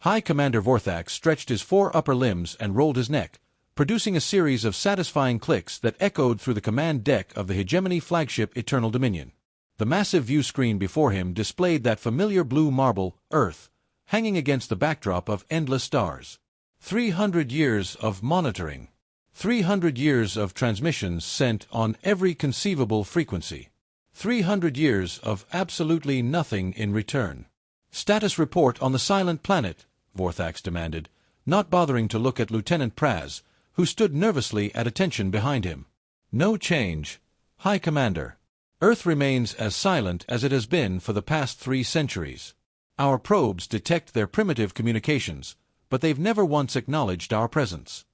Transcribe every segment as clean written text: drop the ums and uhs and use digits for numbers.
High Commander Vorthax stretched his 4 upper limbs and rolled his neck, producing a series of satisfying clicks that echoed through the command deck of the Hegemony flagship Eternal Dominion. The massive view screen before him displayed that familiar blue marble, Earth, hanging against the backdrop of endless stars. 300 years of monitoring. 300 years of transmissions sent on every conceivable frequency. 300 years of absolutely nothing in return. Status report on the silent planet, Vorthax demanded, not bothering to look at Lieutenant Praz, who stood nervously at attention behind him. No change, High Commander. Earth remains as silent as it has been for the past 3 centuries. Our probes detect their primitive communications, but they've never once acknowledged our presence.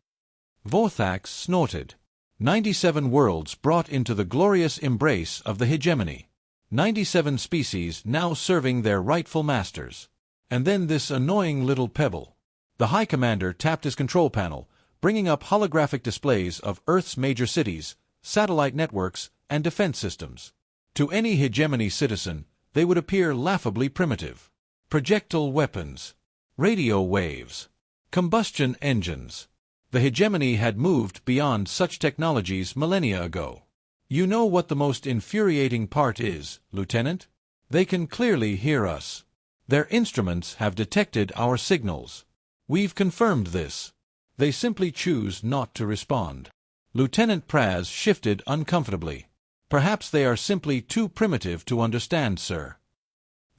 Vorthax snorted. 97 worlds brought into the glorious embrace of the hegemony. 97 species now serving their rightful masters. And then this annoying little pebble. The High Commander tapped his control panel, bringing up holographic displays of Earth's major cities, satellite networks, and defense systems. To any hegemony citizen, they would appear laughably primitive. Projectile weapons, radio waves, combustion engines. The hegemony had moved beyond such technologies millennia ago. You know what the most infuriating part is, Lieutenant? They can clearly hear us. Their instruments have detected our signals. We've confirmed this. They simply choose not to respond. Lieutenant Praz shifted uncomfortably. Perhaps they are simply too primitive to understand, sir.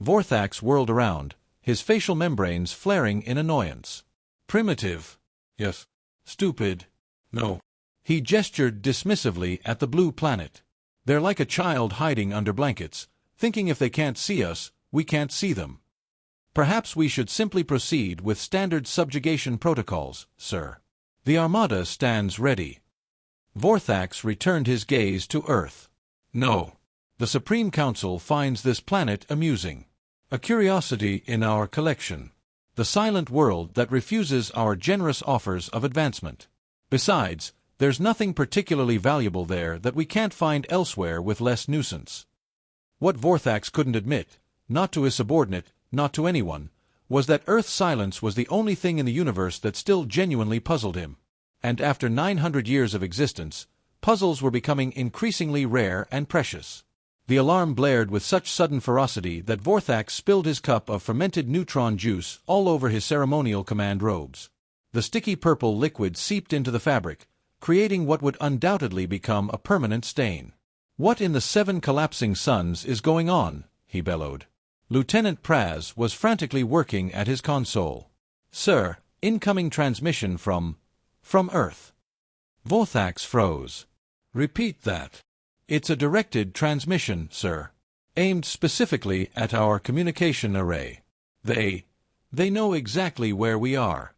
Vorthax whirled around, his facial membranes flaring in annoyance. Primitive? Yes. Stupid? No. He gestured dismissively at the blue planet. They're like a child hiding under blankets, thinking if they can't see us, we can't see them. Perhaps we should simply proceed with standard subjugation protocols, sir. The Armada stands ready. Vorthax returned his gaze to Earth. No. The Supreme Council finds this planet amusing. A curiosity in our collection. The silent world that refuses our generous offers of advancement. Besides, there's nothing particularly valuable there that we can't find elsewhere with less nuisance. What Vorthax couldn't admit, not to his subordinate, not to anyone, was that Earth's silence was the only thing in the universe that still genuinely puzzled him. And after 900 years of existence, puzzles were becoming increasingly rare and precious. The alarm blared with such sudden ferocity that Vorthax spilled his cup of fermented neutron juice all over his ceremonial command robes. The sticky purple liquid seeped into the fabric, creating what would undoubtedly become a permanent stain. "What in the 7 collapsing suns is going on?" he bellowed. Lieutenant Praz was frantically working at his console. "Sir, incoming transmission from Earth." Vorthax froze. "Repeat that." "It's a directed transmission, sir. Aimed specifically at our communication array. They know exactly where we are."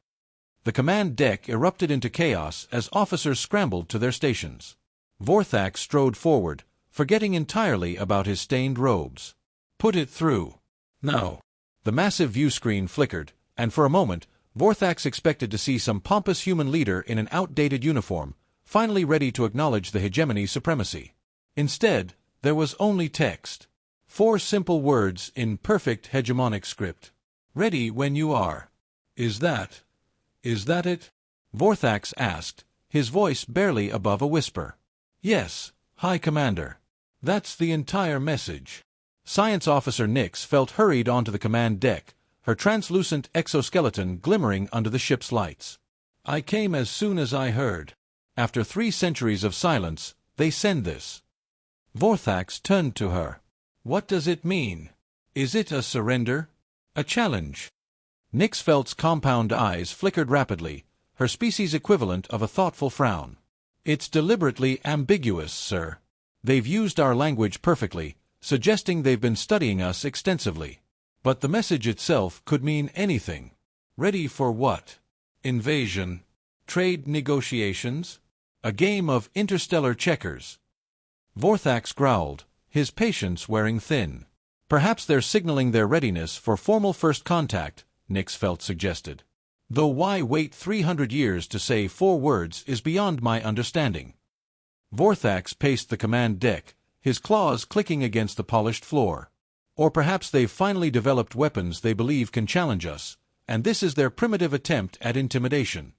The command deck erupted into chaos as officers scrambled to their stations. Vorthax strode forward, forgetting entirely about his stained robes. "Put it through." "No." The massive view screen flickered, and for a moment, Vorthax expected to see some pompous human leader in an outdated uniform, finally ready to acknowledge the hegemony's supremacy. Instead, there was only text. 4 simple words in perfect hegemonic script. "Ready when you are." Is that it?" Vorthax asked, his voice barely above a whisper. "Yes, High Commander. That's the entire message." Science Officer Nix felt hurried onto the command deck, her translucent exoskeleton glimmering under the ship's lights. "I came as soon as I heard. After 3 centuries of silence, they send this." Vorthax turned to her. "What does it mean? Is it a surrender? A challenge?" Nix Felt's compound eyes flickered rapidly, her species equivalent of a thoughtful frown. "It's deliberately ambiguous, sir. They've used our language perfectly, suggesting they've been studying us extensively. But the message itself could mean anything. Ready for what? Invasion? Trade negotiations? A game of interstellar checkers?" Vorthax growled, his patience wearing thin. "Perhaps they're signaling their readiness for formal first contact," Nix Felt suggested. "Though why wait 300 years to say 4 words is beyond my understanding." Vorthax paced the command deck, his claws clicking against the polished floor. "Or perhaps they've finally developed weapons they believe can challenge us, and this is their primitive attempt at intimidation.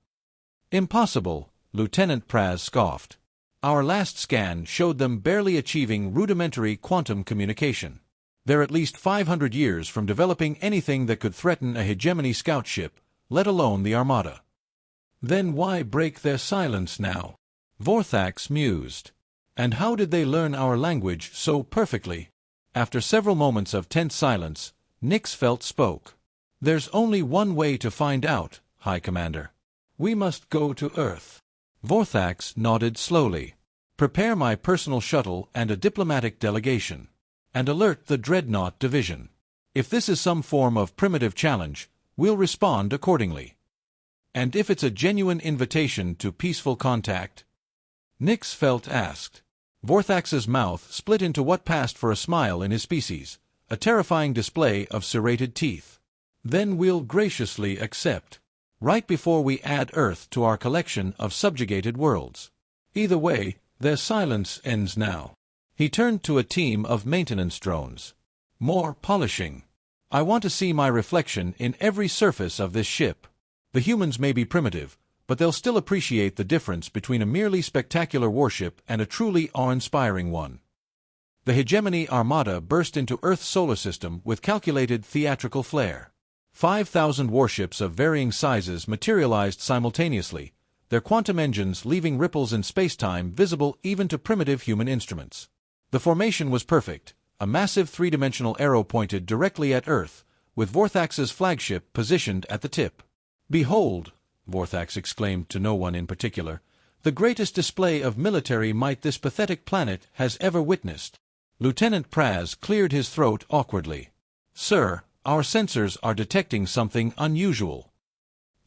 Impossible, Lieutenant Praz scoffed. Our last scan showed them barely achieving rudimentary quantum communication. They're at least 500 years from developing anything that could threaten a hegemony scout ship, let alone the Armada. Then why break their silence now? Vorthax mused. And how did they learn our language so perfectly? After several moments of tense silence, Nixfelt spoke. There's only one way to find out, High Commander. We must go to Earth. Vorthax nodded slowly. Prepare my personal shuttle and a diplomatic delegation. And alert the Dreadnought Division. If this is some form of primitive challenge, we'll respond accordingly. And if it's a genuine invitation to peaceful contact? Nixfelt asked. Vorthax's mouth split into what passed for a smile in his species, a terrifying display of serrated teeth. Then we'll graciously accept. Right before we add Earth to our collection of subjugated worlds. Either way, their silence ends now. He turned to a team of maintenance drones. More polishing. I want to see my reflection in every surface of this ship. The humans may be primitive, but they'll still appreciate the difference between a merely spectacular warship and a truly awe-inspiring one. The Hegemony Armada burst into Earth's solar system with calculated theatrical flair. 5,000 warships of varying sizes materialized simultaneously, their quantum engines leaving ripples in space-time visible even to primitive human instruments. The formation was perfect, a massive three-dimensional arrow pointed directly at Earth, with Vorthax's flagship positioned at the tip. Behold, Vorthax exclaimed to no one in particular, the greatest display of military might this pathetic planet has ever witnessed. Lieutenant Praz cleared his throat awkwardly. Sir, our sensors are detecting something unusual.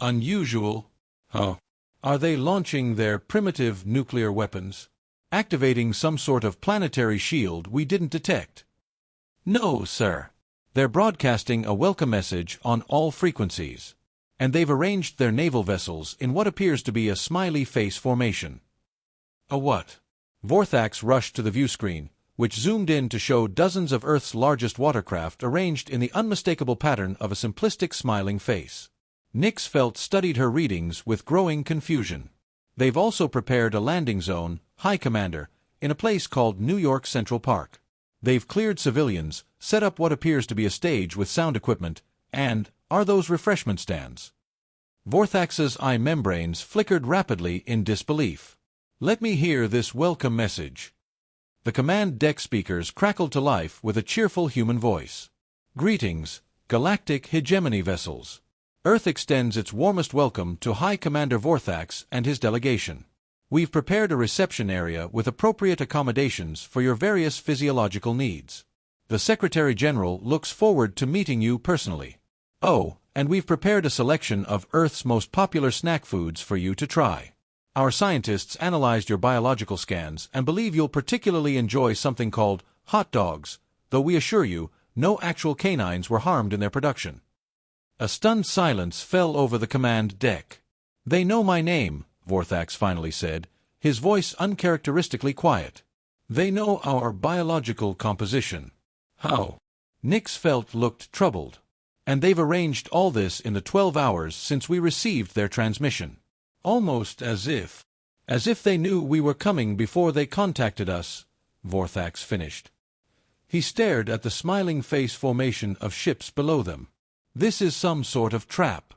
Unusual? Oh. Are they launching their primitive nuclear weapons? Activating some sort of planetary shield we didn't detect? No, sir. They're broadcasting a welcome message on all frequencies. And they've arranged their naval vessels in what appears to be a smiley face formation. A what? Vorthax rushed to the viewscreen, which zoomed in to show dozens of Earth's largest watercraft arranged in the unmistakable pattern of a simplistic smiling face. Nixfelt studied her readings with growing confusion. They've also prepared a landing zone, High Commander, in a place called New York Central Park. They've cleared civilians, set up what appears to be a stage with sound equipment, and are those refreshment stands? Vorthax's eye membranes flickered rapidly in disbelief. Let me hear this welcome message. The command deck speakers crackled to life with a cheerful human voice. Greetings, Galactic Hegemony vessels. Earth extends its warmest welcome to High Commander Vorthax and his delegation. We've prepared a reception area with appropriate accommodations for your various physiological needs. The Secretary General looks forward to meeting you personally. Oh, and we've prepared a selection of Earth's most popular snack foods for you to try. Our scientists analyzed your biological scans and believe you'll particularly enjoy something called hot dogs, though we assure you, no actual canines were harmed in their production. A stunned silence fell over the command deck. They know my name, Vorthax finally said, his voice uncharacteristically quiet. They know our biological composition. How? Nixfelt looked troubled. And they've arranged all this in the 12 hours since we received their transmission. Almost as if they knew we were coming before they contacted us, Vorthax finished. He stared at the smiling face formation of ships below them. This is some sort of trap.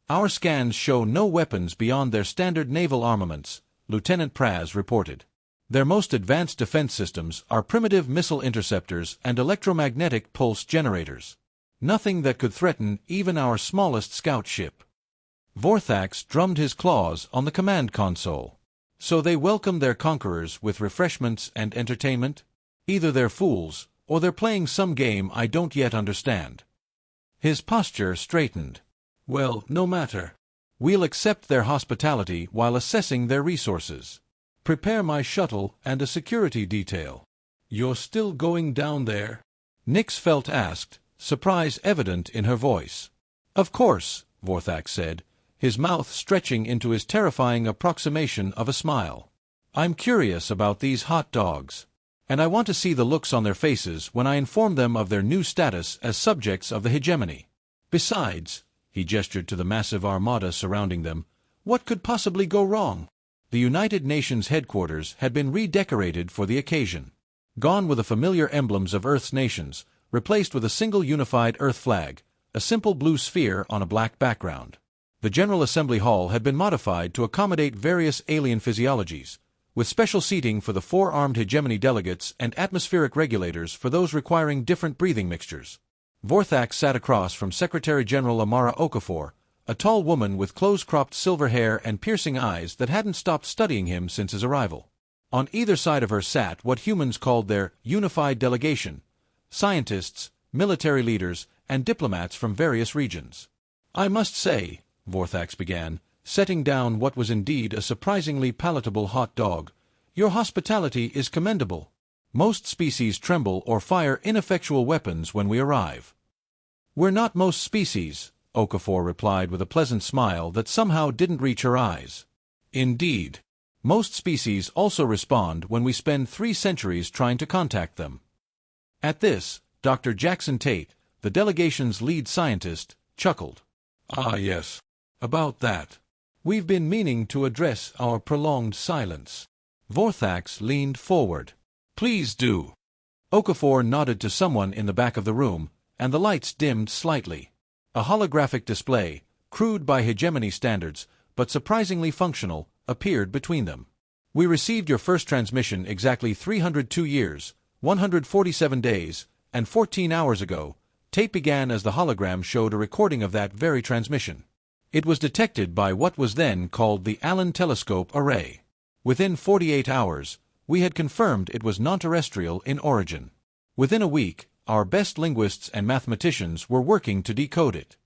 Our scans show no weapons beyond their standard naval armaments, Lieutenant Praz reported. Their most advanced defense systems are primitive missile interceptors and electromagnetic pulse generators. Nothing that could threaten even our smallest scout ship. Vorthax drummed his claws on the command console. So they welcome their conquerors with refreshments and entertainment? Either they're fools, or they're playing some game I don't yet understand. His posture straightened. Well, no matter. We'll accept their hospitality while assessing their resources. Prepare my shuttle and a security detail. You're still going down there? Nixfelt asked, surprise evident in her voice. Of course, Vorthax said, his mouth stretching into his terrifying approximation of a smile. I'm curious about these hot dogs. And I want to see the looks on their faces when I inform them of their new status as subjects of the hegemony. Besides, He gestured to the massive armada surrounding them. What could possibly go wrong? The United Nations headquarters had been redecorated for the occasion. Gone were the familiar emblems of Earth's nations, replaced with a single unified Earth flag, a simple blue sphere on a black background. The General Assembly Hall had been modified to accommodate various alien physiologies, with special seating for the four-armed hegemony delegates and atmospheric regulators for those requiring different breathing mixtures. Vorthax sat across from Secretary-General Amara Okafor, a tall woman with close-cropped silver hair and piercing eyes that hadn't stopped studying him since his arrival. On either side of her sat what humans called their unified delegation, scientists, military leaders, and diplomats from various regions. I must say, Vorthax began, setting down what was indeed a surprisingly palatable hot dog, your hospitality is commendable. Most species tremble or fire ineffectual weapons when we arrive. We're not most species, Okafor replied with a pleasant smile that somehow didn't reach her eyes. Indeed. Most species also respond when we spend 3 centuries trying to contact them. At this, Dr. Jackson Tate, the delegation's lead scientist, chuckled. Ah yes, about that. We've been meaning to address our prolonged silence. Vorthax leaned forward. Please do. Okafor nodded to someone in the back of the room, and the lights dimmed slightly. A holographic display, crude by hegemony standards, but surprisingly functional, appeared between them. We received your first transmission exactly 302 years, 147 days, and 14 hours ago. Tape began as the hologram showed a recording of that very transmission. It was detected by what was then called the Allen Telescope Array. Within 48 hours, we had confirmed it was non-terrestrial in origin. Within a week, our best linguists and mathematicians were working to decode it.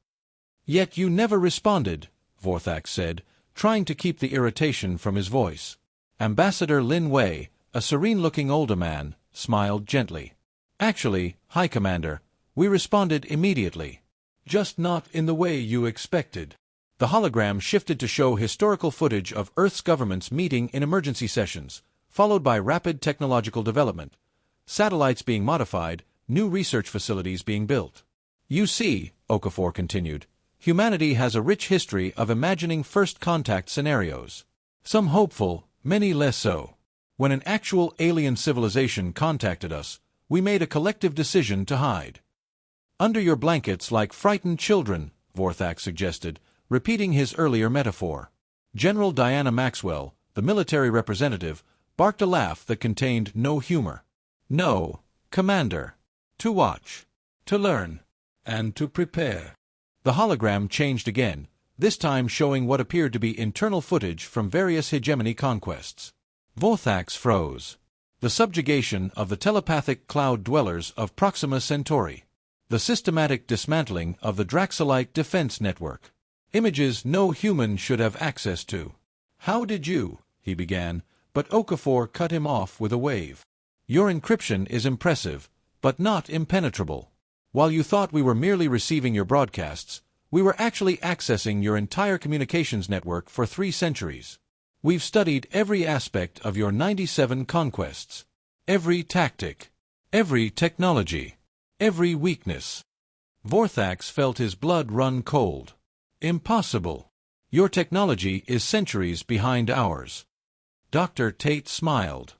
Yet you never responded, Vorthax said, trying to keep the irritation from his voice. Ambassador Lin Wei, a serene-looking older man, smiled gently. Actually, High Commander, we responded immediately. Just not in the way you expected. The hologram shifted to show historical footage of Earth's governments meeting in emergency sessions, followed by rapid technological development, satellites being modified, new research facilities being built. You see, Okafor continued, humanity has a rich history of imagining first contact scenarios. Some hopeful, many less so. When an actual alien civilization contacted us, we made a collective decision to hide. Under your blankets like frightened children, Vorthax suggested, repeating his earlier metaphor. General Diana Maxwell, the military representative, barked a laugh that contained no humor. No, Commander. To watch, to learn, and to prepare. The hologram changed again, this time showing what appeared to be internal footage from various hegemony conquests. Vorthax froze. The subjugation of the telepathic cloud dwellers of Proxima Centauri. The systematic dismantling of the Draxolite defense network. Images no human should have access to. How did you, he began, but Okafor cut him off with a wave. Your encryption is impressive, but not impenetrable. While you thought we were merely receiving your broadcasts, we were actually accessing your entire communications network for 3 centuries. We've studied every aspect of your 97 conquests. Every tactic. Every technology. Every weakness. Vorthax felt his blood run cold. Impossible. Your technology is centuries behind ours. Dr. Tate smiled.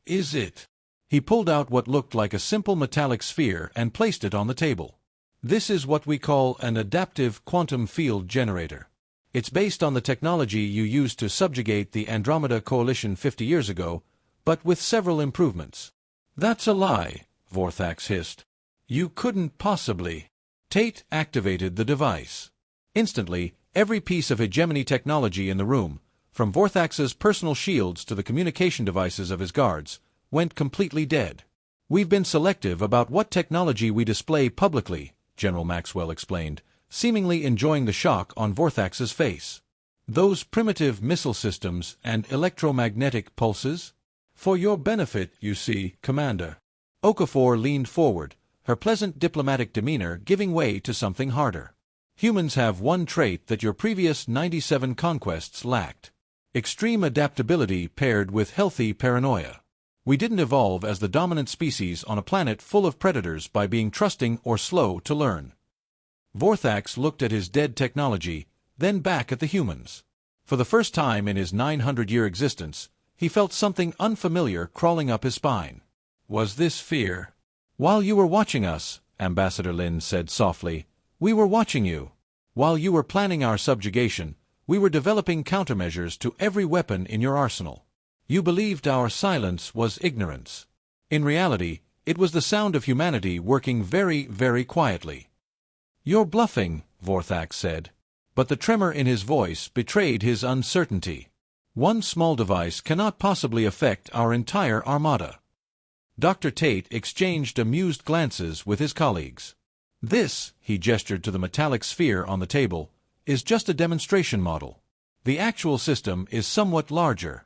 Is it? He pulled out what looked like a simple metallic sphere and placed it on the table. This is what we call an adaptive quantum field generator. It's based on the technology you used to subjugate the Andromeda Coalition 50 years ago, but with several improvements. That's a lie, Vorthax hissed. You couldn't possibly. Tate activated the device. Instantly, every piece of hegemony technology in the room, from Vorthax's personal shields to the communication devices of his guards, went completely dead. We've been selective about what technology we display publicly, General Maxwell explained, seemingly enjoying the shock on Vorthax's face. Those primitive missile systems and electromagnetic pulses? For your benefit, you see, Commander. Okafor leaned forward, her pleasant diplomatic demeanor giving way to something harder. Humans have one trait that your previous 97 conquests lacked. Extreme adaptability paired with healthy paranoia. We didn't evolve as the dominant species on a planet full of predators by being trusting or slow to learn. Vorthax looked at his dead technology, then back at the humans. For the first time in his 900-year existence, he felt something unfamiliar crawling up his spine. Was this fear? While you were watching us, Ambassador Lin said softly, we were watching you. While you were planning our subjugation, we were developing countermeasures to every weapon in your arsenal. You believed our silence was ignorance. In reality, it was the sound of humanity working very, very quietly. You're bluffing, Vorthax said. But the tremor in his voice betrayed his uncertainty. One small device cannot possibly affect our entire armada. Dr. Tate exchanged amused glances with his colleagues. This, he gestured to the metallic sphere on the table, is just a demonstration model. The actual system is somewhat larger.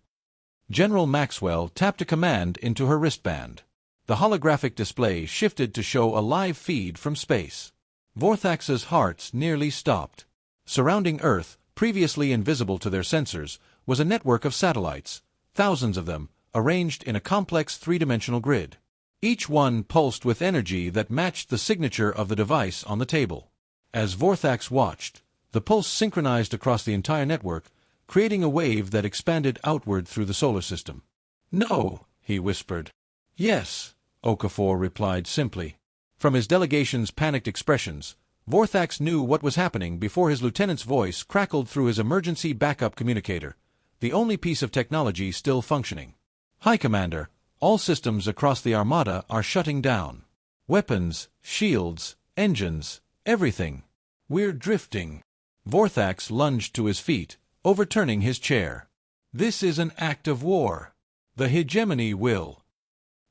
General Maxwell tapped a command into her wristband. The holographic display shifted to show a live feed from space. Vorthax's heart nearly stopped. Surrounding Earth, previously invisible to their sensors, was a network of satellites, thousands of them, arranged in a complex three-dimensional grid. Each one pulsed with energy that matched the signature of the device on the table. As Vorthax watched, the pulse synchronized across the entire network, creating a wave that expanded outward through the solar system. No, he whispered. Yes, Okafor replied simply. From his delegation's panicked expressions, Vorthax knew what was happening before his lieutenant's voice crackled through his emergency backup communicator, the only piece of technology still functioning. Hi, Commander. All systems across the Armada are shutting down. Weapons, shields, engines, everything. We're drifting. Vorthax lunged to his feet, overturning his chair. This is an act of war. The hegemony will.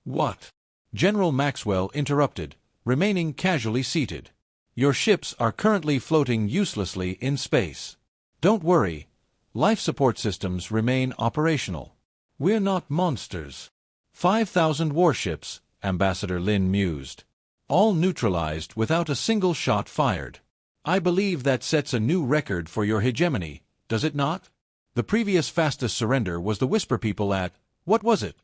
What? General Maxwell interrupted, remaining casually seated. Your ships are currently floating uselessly in space. Don't worry. Life support systems remain operational. We're not monsters. 5,000 warships, Ambassador Lin mused. All neutralized without a single shot fired. I believe that sets a new record for your hegemony, does it not? The previous fastest surrender was the Whisper People at, what was it?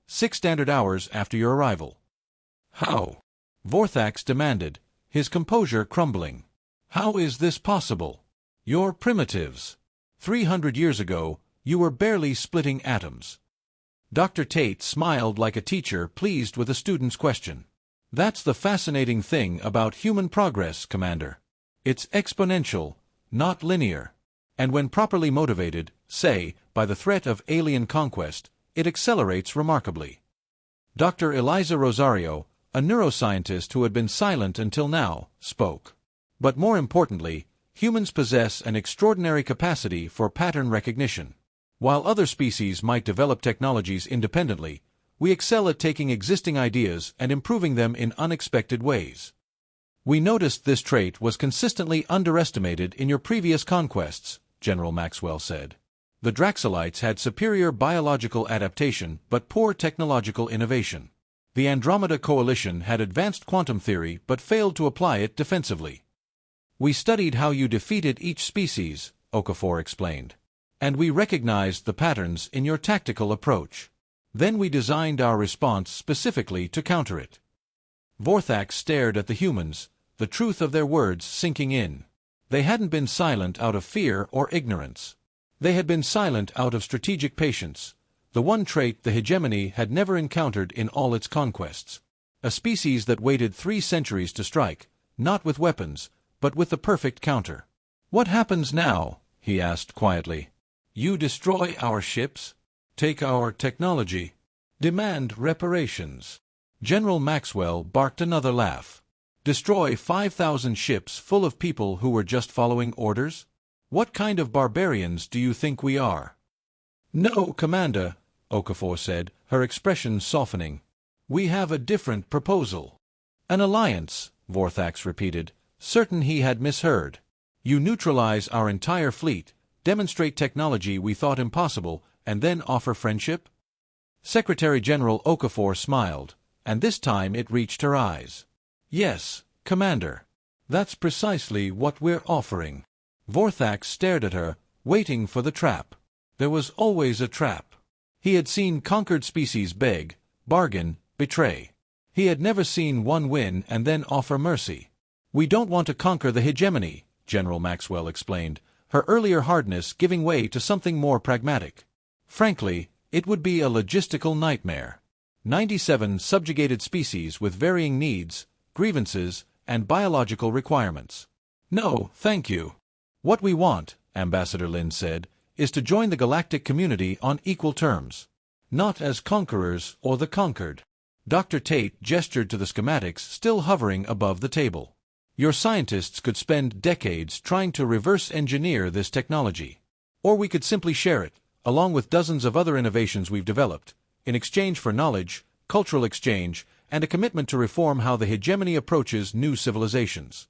6 standard hours after your arrival. How? Vorthax demanded, his composure crumbling. How is this possible? You're primitives. 300 years ago, you were barely splitting atoms. Dr. Tate smiled like a teacher pleased with a student's question. That's the fascinating thing about human progress, Commander. It's exponential, not linear. And when properly motivated, say, by the threat of alien conquest, it accelerates remarkably. Dr. Eliza Rosario, a neuroscientist who had been silent until now, spoke. But more importantly, humans possess an extraordinary capacity for pattern recognition. While other species might develop technologies independently, we excel at taking existing ideas and improving them in unexpected ways. We noticed this trait was consistently underestimated in your previous conquests, General Maxwell said. The Draxolites had superior biological adaptation but poor technological innovation. The Andromeda Coalition had advanced quantum theory but failed to apply it defensively. We studied how you defeated each species, Okafor explained. And we recognized the patterns in your tactical approach. Then we designed our response specifically to counter it. Vorthax stared at the humans, the truth of their words sinking in. They hadn't been silent out of fear or ignorance. They had been silent out of strategic patience, the one trait the hegemony had never encountered in all its conquests. A species that waited 3 centuries to strike, not with weapons, but with the perfect counter. What happens now? He asked quietly. You destroy our ships, take our technology, demand reparations. General Maxwell barked another laugh. Destroy 5,000 ships full of people who were just following orders? What kind of barbarians do you think we are? No, Commander, Okafor said, her expression softening. We have a different proposal. An alliance, Vorthax repeated, certain he had misheard. You neutralize our entire fleet, demonstrate technology we thought impossible, and then offer friendship? Secretary-General Okafor smiled, and this time it reached her eyes. Yes, Commander. That's precisely what we're offering. Vorthax stared at her, waiting for the trap. There was always a trap. He had seen conquered species beg, bargain, betray. He had never seen one win and then offer mercy. We don't want to conquer the hegemony, General Maxwell explained, her earlier hardness giving way to something more pragmatic. Frankly, it would be a logistical nightmare. 97 subjugated species with varying needs, grievances, and biological requirements. No, thank you. What we want, Ambassador Lin said, is to join the galactic community on equal terms. Not as conquerors or the conquered. Dr. Tate gestured to the schematics still hovering above the table. Your scientists could spend decades trying to reverse engineer this technology. Or we could simply share it, along with dozens of other innovations we've developed, in exchange for knowledge, cultural exchange, and a commitment to reform how the hegemony approaches new civilizations.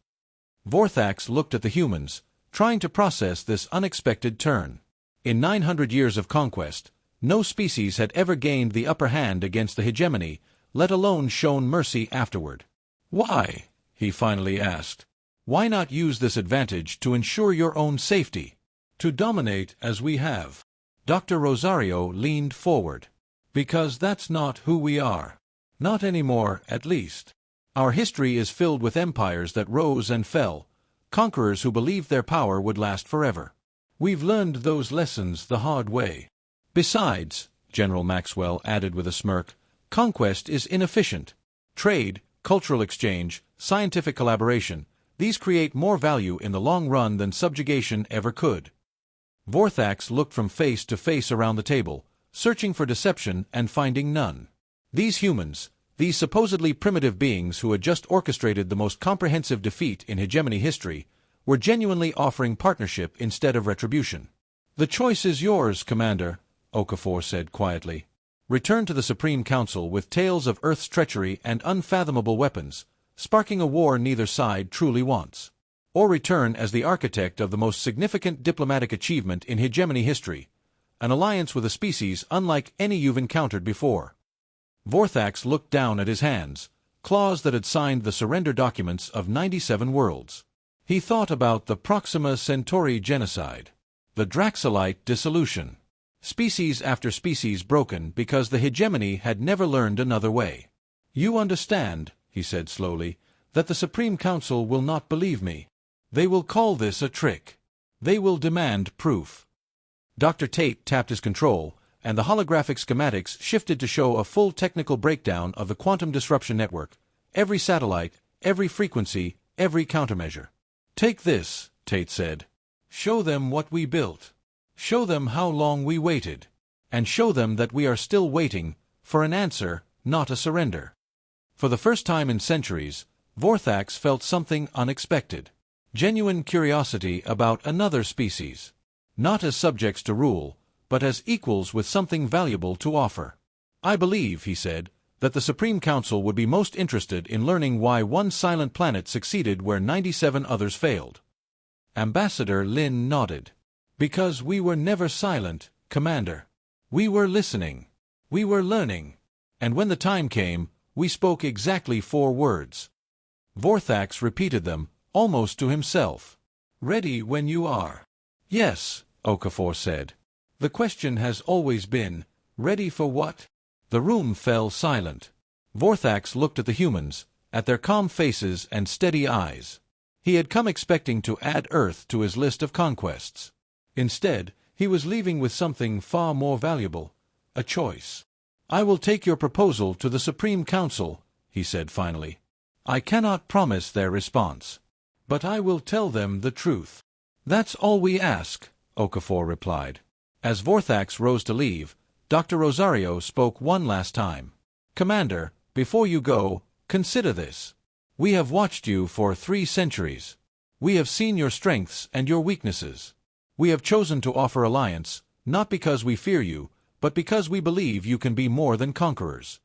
Vorthax looked at the humans, trying to process this unexpected turn. In 900 years of conquest, no species had ever gained the upper hand against the hegemony, let alone shown mercy afterward. Why? He finally asked. Why not use this advantage to ensure your own safety? To dominate as we have? Dr. Rosario leaned forward. Because that's not who we are. Not anymore, at least. Our history is filled with empires that rose and fell, conquerors who believed their power would last forever. We've learned those lessons the hard way. Besides, General Maxwell added with a smirk, conquest is inefficient. Trade, cultural exchange, scientific collaboration, these create more value in the long run than subjugation ever could. Vorthax looked from face to face around the table, searching for deception and finding none. These humans, these supposedly primitive beings who had just orchestrated the most comprehensive defeat in hegemony history, were genuinely offering partnership instead of retribution. The choice is yours, Commander, Okafor said quietly. Return to the Supreme Council with tales of Earth's treachery and unfathomable weapons, sparking a war neither side truly wants. Or return as the architect of the most significant diplomatic achievement in hegemony history, an alliance with a species unlike any you've encountered before. Vorthax looked down at his hands, claws that had signed the surrender documents of 97 worlds. He thought about the Proxima Centauri genocide, the Draxolite dissolution, species after species broken because the hegemony had never learned another way. You understand, he said slowly, that the Supreme Council will not believe me. They will call this a trick. They will demand proof. Dr. Tate tapped his control, and the holographic schematics shifted to show a full technical breakdown of the quantum disruption network, every satellite, every frequency, every countermeasure. Take this, Tate said. Show them what we built. Show them how long we waited. And show them that we are still waiting, for an answer, not a surrender. For the first time in centuries, Vorthax felt something unexpected. Genuine curiosity about another species. Not as subjects to rule, but as equals with something valuable to offer. I believe, he said, that the Supreme Council would be most interested in learning why one silent planet succeeded where 97 others failed. Ambassador Lin nodded. Because we were never silent, Commander. We were listening. We were learning. And when the time came, we spoke exactly 4 words. Vorthax repeated them, almost to himself. Ready when you are. Yes, Okafor said. The question has always been, ready for what? The room fell silent. Vorthax looked at the humans, at their calm faces and steady eyes. He had come expecting to add Earth to his list of conquests. Instead, he was leaving with something far more valuable, a choice. I will take your proposal to the Supreme Council, he said finally. I cannot promise their response. But I will tell them the truth. That's all we ask, Okafor replied. As Vorthax rose to leave, Dr. Rosario spoke one last time. Commander, before you go, consider this. We have watched you for 3 centuries. We have seen your strengths and your weaknesses. We have chosen to offer alliance, not because we fear you, but because we believe you can be more than conquerors.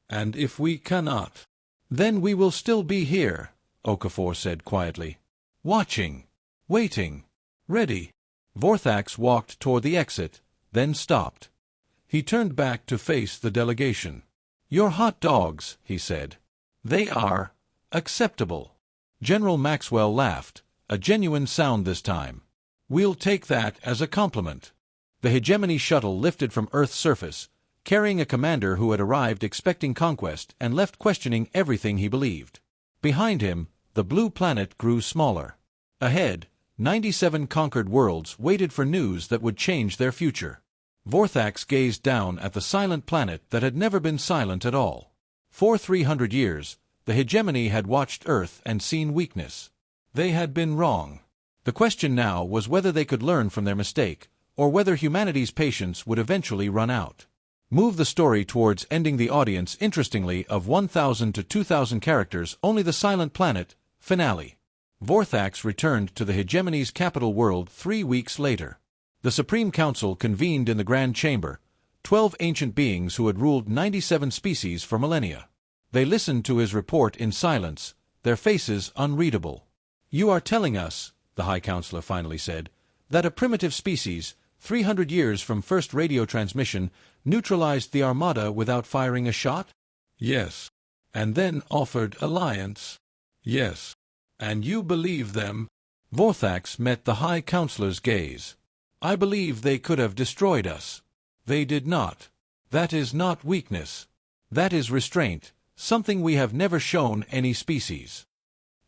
And if we cannot, then we will still be here, Okafor said quietly. Watching. Waiting. Ready. Vorthax walked toward the exit, then stopped. He turned back to face the delegation. Your hot dogs, he said. They are acceptable. General Maxwell laughed, a genuine sound this time. We'll take that as a compliment. The hegemony shuttle lifted from Earth's surface, carrying a commander who had arrived expecting conquest and left questioning everything he believed. Behind him, The blue planet grew smaller. Ahead, 97 conquered worlds waited for news that would change their future. Vorthax gazed down at the silent planet that had never been silent at all. For 300 years, the hegemony had watched Earth and seen weakness. They had been wrong. The question now was whether they could learn from their mistake, or whether humanity's patience would eventually run out. Move the story towards ending the audience interestingly of 1,000 to 2,000 characters, only the silent planet, finale. Vorthax returned to the hegemony's capital world 3 weeks later. The Supreme Council convened in the Grand Chamber, 12 ancient beings who had ruled 97 species for millennia. They listened to his report in silence, their faces unreadable. "You are telling us," the High Counselor finally said, "that a primitive species, 300 years from first radio transmission, neutralized the Armada without firing a shot?" "Yes." "And then offered alliance?" "Yes." "And you believe them?" Vorthax met the High Counselor's gaze. "I believe they could have destroyed us. They did not. That is not weakness. That is restraint, something we have never shown any species."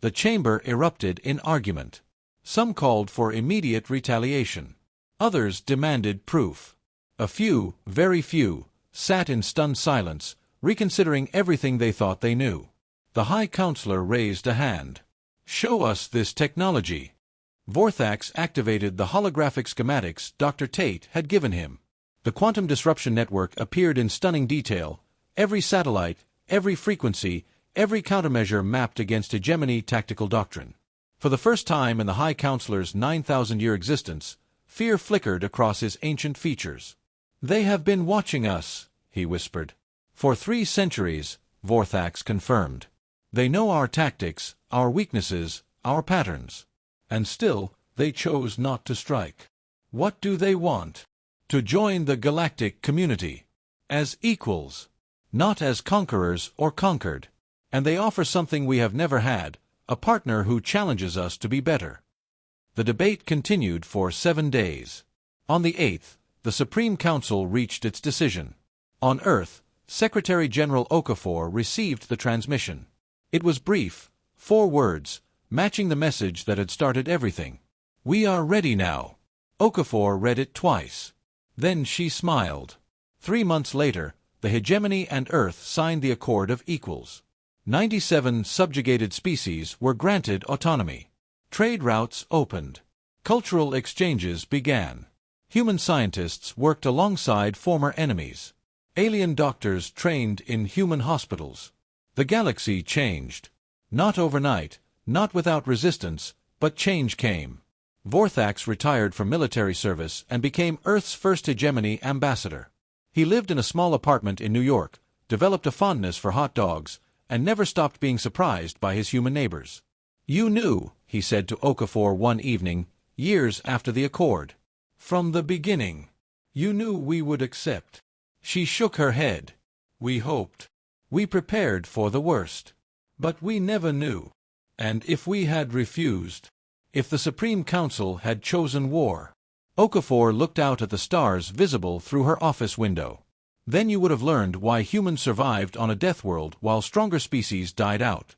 The chamber erupted in argument. Some called for immediate retaliation. Others demanded proof. A few, very few, sat in stunned silence, reconsidering everything they thought they knew. The High Counselor raised a hand. "Show us this technology." Vorthax activated the holographic schematics Dr. Tate had given him. The quantum disruption network appeared in stunning detail, every satellite, every frequency, every countermeasure mapped against hegemony tactical doctrine. For the first time in the High Counselor's 9,000-year existence, fear flickered across his ancient features. "They have been watching us," he whispered. "For 3 centuries," Vorthax confirmed. "They know our tactics, our weaknesses, our patterns. And still, they chose not to strike. What do they want? To join the galactic community. As equals. Not as conquerors or conquered. And they offer something we have never had, a partner who challenges us to be better." The debate continued for 7 days. On the 8th, the Supreme Council reached its decision. On Earth, Secretary General Okafor received the transmission. It was brief, 4 words, matching the message that had started everything. "We are ready now." Okafor read it twice. Then she smiled. 3 months later, the hegemony and Earth signed the Accord of Equals. 97 subjugated species were granted autonomy. Trade routes opened. Cultural exchanges began. Human scientists worked alongside former enemies. Alien doctors trained in human hospitals. The galaxy changed. Not overnight, not without resistance, but change came. Vorthax retired from military service and became Earth's first hegemony ambassador. He lived in a small apartment in New York, developed a fondness for hot dogs, and never stopped being surprised by his human neighbors. "You knew," he said to Okafor one evening, years after the accord. "From the beginning. You knew we would accept." She shook her head. "We hoped. We prepared for the worst. But we never knew. And if we had refused, if the Supreme Council had chosen war." Okafor looked out at the stars visible through her office window. "Then you would have learned why humans survived on a death world while stronger species died out."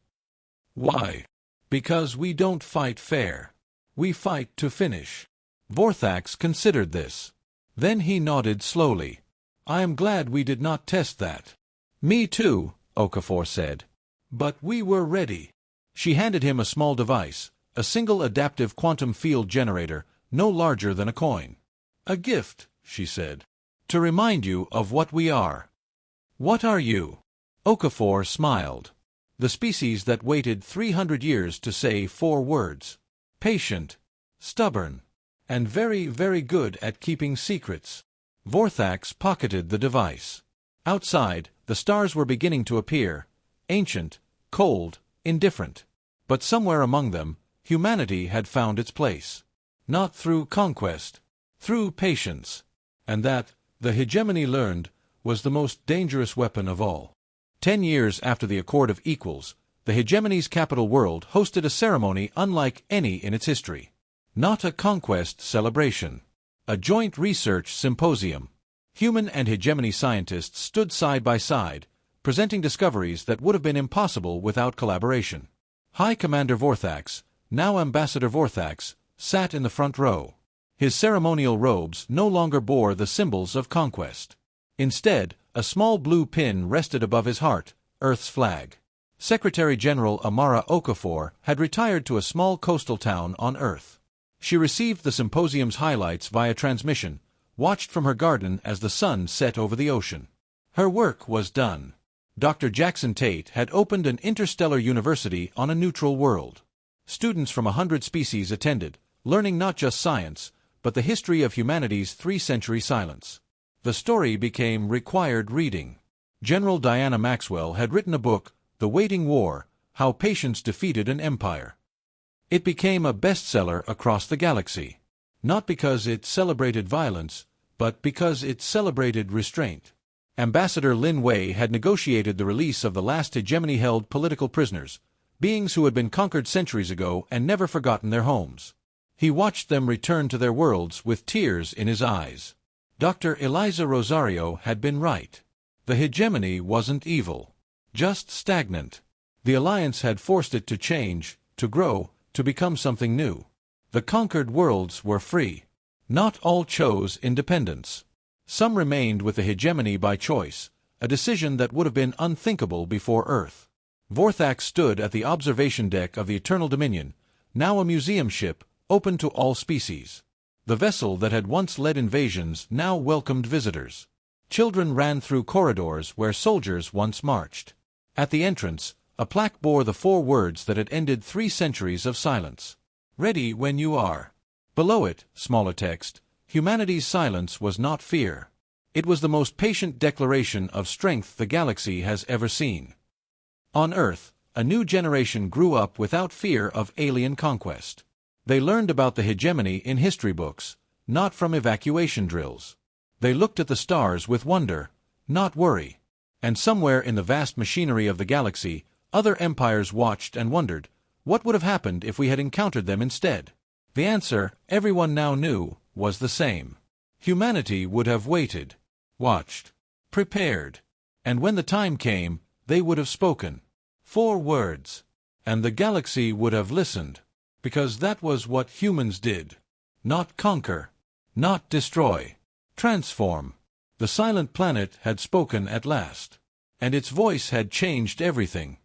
"Why?" "Because we don't fight fair. We fight to finish." Vorthax considered this. Then he nodded slowly. "I am glad we did not test that." "Me too," Okafor said. "But we were ready." She handed him a small device, a single adaptive quantum field generator, no larger than a coin. "A gift," she said, "to remind you of what we are." "What are you?" Okafor smiled. "The species that waited 300 years to say 4 words. Patient, stubborn, and very, very good at keeping secrets." Vorthax pocketed the device. Outside, the stars were beginning to appear, ancient, cold, indifferent. But somewhere among them, humanity had found its place. Not through conquest, through patience. And that, the hegemony learned, was the most dangerous weapon of all. 10 years after the Accord of Equals, the hegemony's capital world hosted a ceremony unlike any in its history. Not a conquest celebration. A joint research symposium. Human and hegemony scientists stood side by side, presenting discoveries that would have been impossible without collaboration. High Commander Vorthax, now Ambassador Vorthax, sat in the front row. His ceremonial robes no longer bore the symbols of conquest. Instead, a small blue pin rested above his heart, Earth's flag. Secretary-General Amara Okafor had retired to a small coastal town on Earth. She received the symposium's highlights via transmission, watched from her garden as the sun set over the ocean. Her work was done. Dr. Jackson Tate had opened an interstellar university on a neutral world. Students from 100 species attended, learning not just science, but the history of humanity's 3-century silence. The story became required reading. General Diana Maxwell had written a book, The Waiting War: How Patience Defeated an Empire. It became a bestseller across the galaxy, not because it celebrated violence, but because it celebrated restraint. Ambassador Lin Wei had negotiated the release of the last hegemony-held political prisoners, beings who had been conquered centuries ago and never forgotten their homes. He watched them return to their worlds with tears in his eyes. Dr. Eliza Rosario had been right. The hegemony wasn't evil, just stagnant. The Alliance had forced it to change, to grow, to become something new. The conquered worlds were free. Not all chose independence. Some remained with the hegemony by choice, a decision that would have been unthinkable before Earth. Vorthax stood at the observation deck of the Eternal Dominion, now a museum ship, open to all species. The vessel that had once led invasions now welcomed visitors. Children ran through corridors where soldiers once marched. At the entrance, a plaque bore the 4 words that had ended 3 centuries of silence. Ready when you are. Below it, smaller text, humanity's silence was not fear. It was the most patient declaration of strength the galaxy has ever seen. On Earth, a new generation grew up without fear of alien conquest. They learned about the hegemony in history books, not from evacuation drills. They looked at the stars with wonder, not worry. And somewhere in the vast machinery of the galaxy, other empires watched and wondered, what would have happened if we had encountered them instead? The answer, everyone now knew, was the same. Humanity would have waited, watched, prepared. And when the time came, they would have spoken. 4 words. And the galaxy would have listened. Because that was what humans did. Not conquer. Not destroy. Transform. The silent planet had spoken at last. And its voice had changed everything.